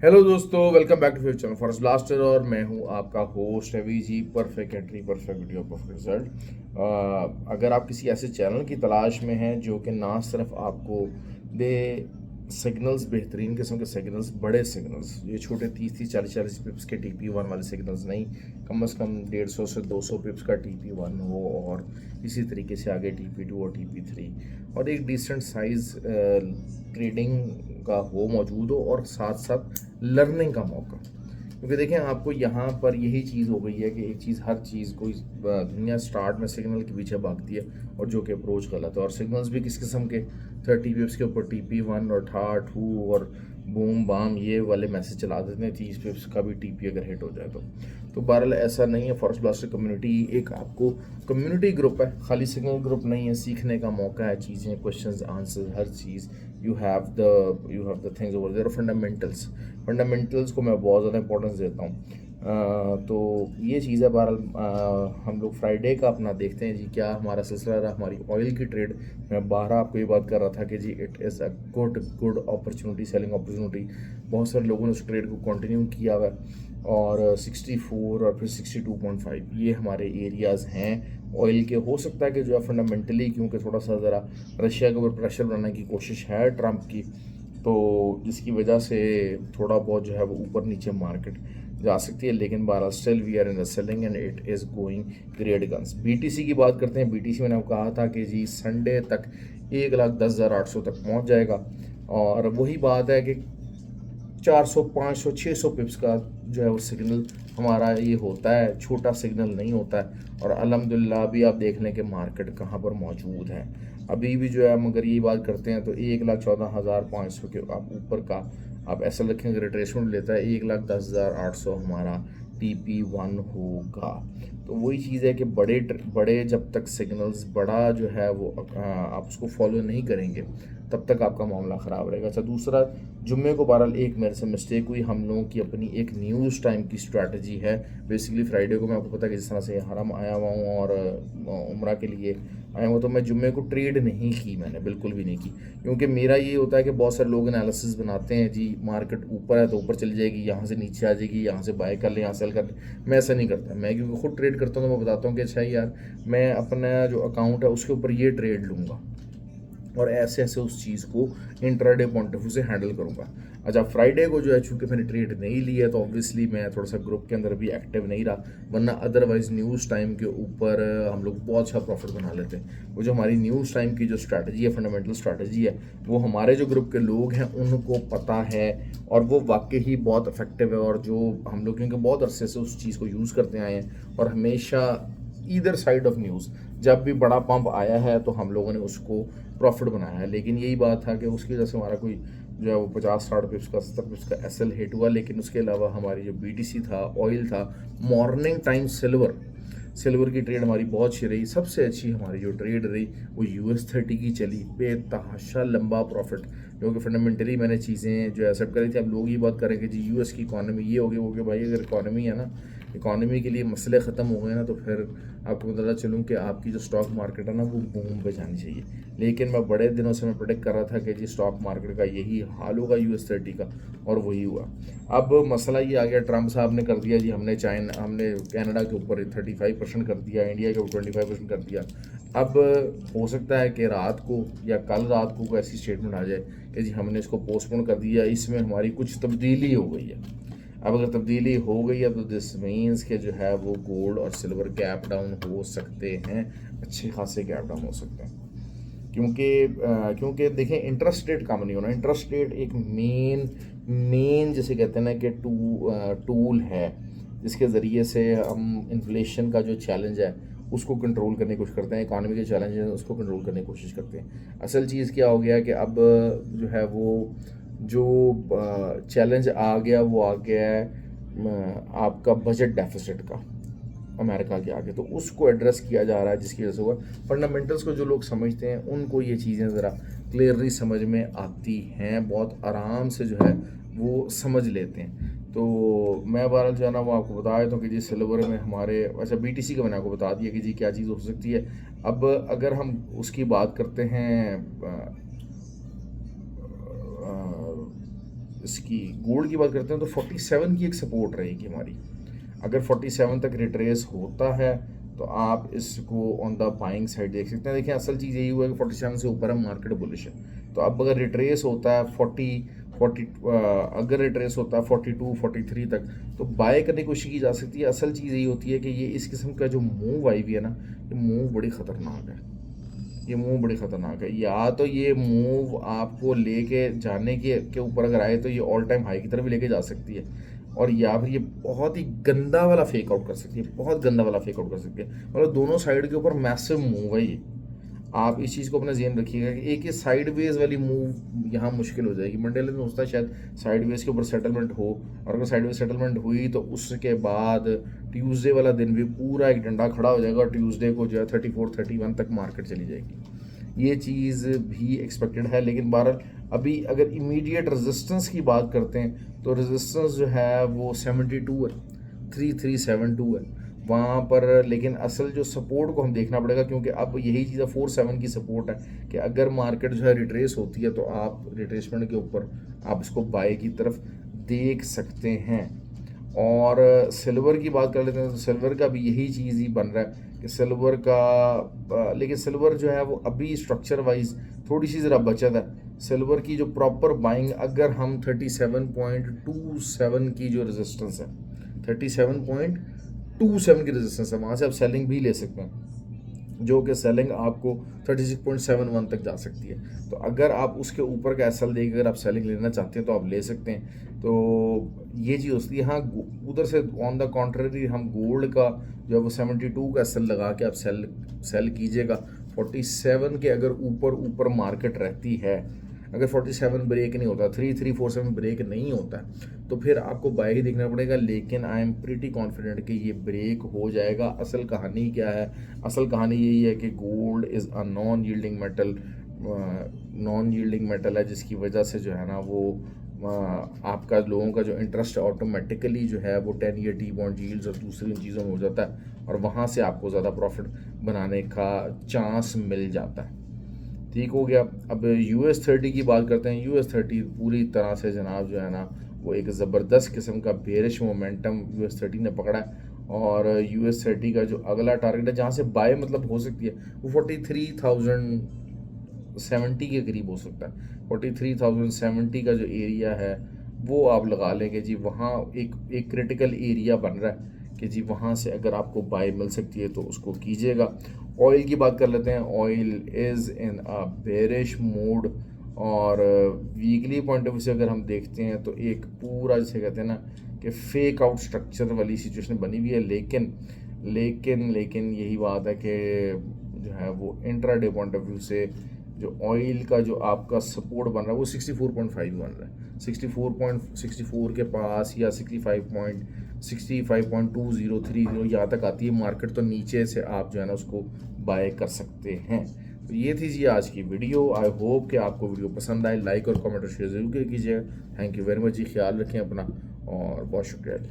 Hello दोस्तों, welcome back to future channel forest blaster. और मैं हूं आपका host Ravi ji. Perfect entry, perfect video, perfect result. अगर आप किसी ऐसे चैनल की तलाश में हैं जो कि ना सिर्फ आपको दे सिग्नल्स, बेहतरीन किस्म के सिग्नल्स, बड़े सिग्नल्स, ये छोटे 30-40 पिप्स के TP1 वाले सिग्नल्स नहीं, कम से कम 150 से 200 पिप्स का TP1 हो और इसी तरीके से आगे TP2 और TP3 और एक डिसेंट साइज ट्रेडिंग का हो मौजूद हो और साथ साथ लर्निंग का मौका। क्योंकि देखें, आपको यहाँ पर यही चीज़ हो गई है कि एक चीज़, हर चीज़ कोई दुनिया स्टार्ट में सिग्नल के पीछे भागती है और जो कि अप्रोच गलत है। और सिग्नल्स भी किस किस्म के, 30 पिप्स के ऊपर TP1 और ठा ठू और बूम बाम ये वाले मैसेज चला देते हैं। 30 पिप्स का भी TP अगर हिट हो जाए तो बहरहाल ऐसा नहीं है। फॉरेस्ट ब्लास्टर कम्युनिटी एक आपको कम्युनिटी ग्रुप है, खाली सिग्नल ग्रुप नहीं है। सीखने का मौका है, चीज़ें, क्वेश्चंस, आंसर, हर चीज़। You have the things over there. Fundamentals को मैं बहुत ज़्यादा इंपॉर्टेंस देता हूँ। तो ये चीज़ है। बहरहाल हम लोग फ्राइडे का अपना देखते हैं जी, क्या हमारा सिलसिला रहा। हमारी ऑयल की ट्रेड, मैं 12 आपको ये बात कर रहा था कि जी it is a good opportunity, selling opportunity. बहुत सारे लोगों ने उस ट्रेड को कंटिन्यू किया हुआ है और 64 और फिर 62.5 ये हमारे एरियाज़ हैं ऑयल के। हो सकता है कि जो है फंडामेंटली, क्योंकि थोड़ा सा ज़रा रशिया के ऊपर प्रेशर बनाने की कोशिश है ट्रंप की, तो जिसकी वजह से थोड़ा बहुत जो है वो ऊपर नीचे मार्केट जा सकती है। लेकिन बहरहाल still we are in the selling and it is going great guns. BTC की बात करते हैं। BTC मैंने आपको कहा था कि जी संडे तक 1,10,800 तक पहुंच जाएगा। और वही बात है कि 400, 500, 600 पिप्स का जो है वो सिग्नल हमारा ये होता है, छोटा सिग्नल नहीं होता है। और अल्हम्दुलिल्लाह अभी आप देख लें कि मार्केट कहाँ पर मौजूद है। अभी भी जो है, मगर यही बात करते हैं तो 1,14,500 के आप ऊपर का आप ऐसा रखेंगे, रिट्रेसमेंट लेता है 1,10,800 हमारा TP1 होगा। तो वही चीज़ है कि बड़े बड़े जब तक सिग्नल्स, बड़ा जो है वो आप उसको फॉलो नहीं करेंगे तब तक आपका मामला ख़राब रहेगा। अच्छा, दूसरा, जुम्मे को बहरहाल एक मेरे से मिस्टेक हुई। हम लोगों की अपनी एक न्यूज़ टाइम की स्ट्रैटेजी है। बेसिकली फ्राइडे को मैं आपको पता है कि जिस तरह से हरम आया हुआ हूँ और उम्रा के लिए आया हूँ, तो मैं जुम्मे को ट्रेड नहीं की, मैंने बिल्कुल भी नहीं की। क्योंकि मेरा ये होता है कि बहुत सारे लोग एनालिसिस बनाते हैं जी, मार्केट ऊपर है तो ऊपर चली जाएगी, यहाँ से नीचे आ जाएगी, यहाँ से बाय कर ले, यहाँ सेल कर ले। मैं ऐसा नहीं करता। मैं क्योंकि खुद ट्रेड करता हूँ तो मैं बताता हूँ कि अच्छा यार, मैं अपना जो अकाउंट है उसके ऊपर ये ट्रेड लूँगा और ऐसे ऐसे उस चीज़ को इंट्राडे पॉइंट ऑफ व्यू से हैंडल करूँगा। अच्छा, फ्राइडे को जो है चूँकि मैंने ट्रेड नहीं लिया तो ऑब्वियसली मैं थोड़ा सा ग्रुप के अंदर भी एक्टिव नहीं रहा, वरना अदरवाइज न्यूज़ टाइम के ऊपर हम लोग बहुत अच्छा प्रॉफिट बना लेते हैं। वो जो हमारी न्यूज़ टाइम की जो स्ट्रैटेजी है, फंडामेंटल स्ट्रैटेजी है, वो हमारे जो ग्रुप के लोग हैं उनको पता है और वो वाकई ही बहुत इफेक्टिव है। और जो हम लोग, क्योंकि बहुत अरसे से उस चीज़ को यूज़ करते आए हैं और हमेशा ईदर साइड ऑफ न्यूज़, जब भी बड़ा पंप आया है तो हम लोगों ने उसको प्रॉफिट बनाया है। लेकिन यही बात था कि उसकी वजह से हमारा कोई जो है वो 50-60 पिप्स का, 70 पिप्स का SL हिट हुआ। लेकिन उसके अलावा हमारी जो BTC था, ऑयल था, मॉर्निंग टाइम सिल्वर की ट्रेड हमारी बहुत अच्छी रही। सबसे अच्छी हमारी जो ट्रेड रही वो US30 की चली, बेतहाशा लंबा प्रॉफिट। क्योंकि फंडामेंटली मैंने चीज़ें जो एक्सेप्ट करी थी। अब लोग ये बात करेंगे जी US की इकॉनमी ये हो गई, वो गया। भाई अगर इकॉनमी है ना, इकॉनमी के लिए मसले ख़त्म हो गए ना, तो फिर आपको बताता चलूँ कि आपकी जो स्टॉक मार्केट है ना वो बूम पे जानी चाहिए। लेकिन मैं बड़े दिनों से मैं प्रेडिक्ट कर रहा था कि जी स्टॉक मार्केट का यही हाल होगा US30 का, और वही हुआ। अब मसला ये आ गया, ट्रंप साहब ने कर दिया जी, हमने कनाडा के ऊपर 35% कर दिया, इंडिया के ऊपर 25% कर दिया। अब हो सकता है कि रात को या कल रात को ऐसी स्टेटमेंट आ जाए कि जी हमने इसको पोस्टपोन कर दिया, इसमें हमारी कुछ तब्दीली हो गई है। अब अगर तब्दीली हो गई है तो दिस मीन्स के जो है वो गोल्ड और सिल्वर गैप डाउन हो सकते हैं, अच्छे खासे गैप डाउन हो सकते हैं। क्योंकि देखें, इंटरेस्ट रेट कम नहीं होना। इंटरेस्ट रेट एक मेन जिसे कहते हैं ना कि टूल है, जिसके ज़रिए से हम इन्फ्लेशन का जो चैलेंज है उसको कंट्रोल करने की कोशिश करते हैं, इकॉनमी के चैलेंज है उसको कंट्रोल करने की कोशिश करते हैं। असल चीज़ क्या हो गया कि अब जो है वो जो चैलेंज आ गया वो आ गया है आपका बजट डेफिसिट का, अमेरिका के आगे। तो उसको एड्रेस किया जा रहा है, जिसकी वजह से हुआ फंडामेंटल्स को जो लोग समझते हैं उनको ये चीज़ें ज़रा क्लियरली समझ में आती हैं, बहुत आराम से जो है वो समझ लेते हैं। तो मैं बहरहाल जो है ना वो आपको बता देता हूँ कि जी सिल्वर में हमारे, अच्छा BTC का मैंने आपको बता दिया कि जी क्या चीज़ हो सकती है। अब अगर हम उसकी बात करते हैं इसकी गोल्ड की बात करते हैं तो 47 की एक सपोर्ट रहेगी हमारी। अगर 47 तक रिट्रेस होता है तो आप इसको ऑन द बाइंग साइड देख सकते हैं। देखिए असल चीज़ यही हुआ है कि 47 से ऊपर है, मार्केट बुलिश है। तो अब अगर रिट्रेस होता है 40 अगर रिट्रेस होता है 42 43 तक तो बाय करने की कोशिश की जा सकती है। असल चीज़ यही होती है कि ये इस किस्म का जो मूव आई हुई है ना, ये मूव बड़ी ख़तरनाक है। ये मूव बड़ी ख़तरनाक है। या तो ये मूव आपको लेके जाने के ऊपर अगर आए तो ये ऑल टाइम हाई की तरफ भी लेके जा सकती है, और या फिर ये बहुत ही गंदा वाला फेक आउट कर सकती है, बहुत गंदा वाला फेक आउट कर सकती है। मतलब दोनों साइड के ऊपर मैसिव मूव है ये। आप इस चीज़ को अपना ज़हन रखिएगा कि एक ये साइडवेज वाली मूव यहाँ मुश्किल हो जाएगी। मंडे में सोचता है शायद साइडवेज के ऊपर सेटलमेंट हो, और अगर साइडवेज सेटलमेंट हुई तो उसके बाद ट्यूसडे वाला दिन भी पूरा एक डंडा खड़ा हो जाएगा, और ट्यूसडे को जो है 34 31 तक मार्केट चली जाएगी। ये चीज़ भी एक्सपेक्टेड है। लेकिन बहरहाल अभी अगर इमीडिएट रेजिस्टेंस की बात करते हैं तो रेजिस्टेंस जो है वो 72 है, 3372 है वहाँ पर। लेकिन असल जो सपोर्ट को हम देखना पड़ेगा, क्योंकि अब यही चीज़ 47 की सपोर्ट है कि अगर मार्केट जो है रिट्रेस होती है तो आप रिट्रेसमेंट के ऊपर आप इसको बाय की तरफ देख सकते हैं। और सिल्वर की बात कर लेते हैं तो सिल्वर का भी यही चीज़ ही बन रहा है कि सिल्वर का लेकिन सिल्वर जो है वो अभी स्ट्रक्चर वाइज थोड़ी सी ज़रा बचत है। सिल्वर की जो प्रॉपर बाइंग अगर हम 37.27 की जो रेजिस्टेंस है, 37.27 की रेजिस्टेंस है, वहाँ से आप सेलिंग भी ले सकते हैं, जो कि सेलिंग आपको 36.71 तक जा सकती है। तो अगर आप उसके ऊपर का एसएल देकर अगर आप सेलिंग लेना चाहते हैं तो आप ले सकते हैं। तो ये चीज़ होती है। हाँ, उधर से ऑन द कॉन्ट्ररी हम गोल्ड का जो है वो 72 का एसएल लगा के आप सेल कीजिएगा। 47 के अगर ऊपर मार्केट रहती है, अगर 47 ब्रेक नहीं होता, 3347 ब्रेक नहीं होता तो फिर आपको बाय ही देखना पड़ेगा। लेकिन आई एम प्रीटी कॉन्फिडेंट कि ये ब्रेक हो जाएगा। असल कहानी क्या है? असल कहानी यही है कि gold is a non yielding metal है, जिसकी वजह से जो है ना वो आपका लोगों का जो इंटरेस्ट ऑटोमेटिकली जो है वो 10 ईयर टी बॉन्ड यील्ड्स और दूसरी इन चीज़ों में हो जाता है, और वहाँ से आपको ज़्यादा प्रॉफिट बनाने का चांस मिल जाता है। ठीक हो गया। अब US30 की बात करते हैं। US30 पूरी तरह से जनाब जो है ना वो एक ज़बरदस्त किस्म का बेरिश मोमेंटम US30 ने पकड़ा है, और US30 का जो अगला टारगेट है जहाँ से बाय मतलब हो सकती है वो 43,070 के करीब हो सकता है। 43,070 का जो एरिया है वो आप लगा लेंगे जी, वहाँ एक क्रिटिकल एरिया बन रहा है कि जी वहाँ से अगर आपको बाय मिल सकती है तो उसको कीजिएगा। ऑयल की बात कर लेते हैं। Oil is in a bearish mode, और वीकली पॉइंट ऑफ व्यू से अगर हम देखते हैं तो एक पूरा जैसे कहते हैं ना कि फेक आउट स्ट्रक्चर वाली सिचुएशन बनी हुई है। लेकिन यही बात है कि जो है वो इंट्राडे पॉइंट ऑफ व्यू से जो ऑयल का जो आपका सपोर्ट बन रहा है वो 64.5 बन रहा है। 64 के पास या 65.2030 यहाँ तक आती है मार्केट, तो नीचे से आप जो है ना उसको बाय कर सकते हैं। तो ये थी जी आज की वीडियो। आई होप कि आपको वीडियो पसंद आए। लाइक और कमेंट और शेयर ज़रूर कीजिएगा। थैंक यू वेरी मच जी। ख्याल रखें अपना, और बहुत शुक्रिया जी।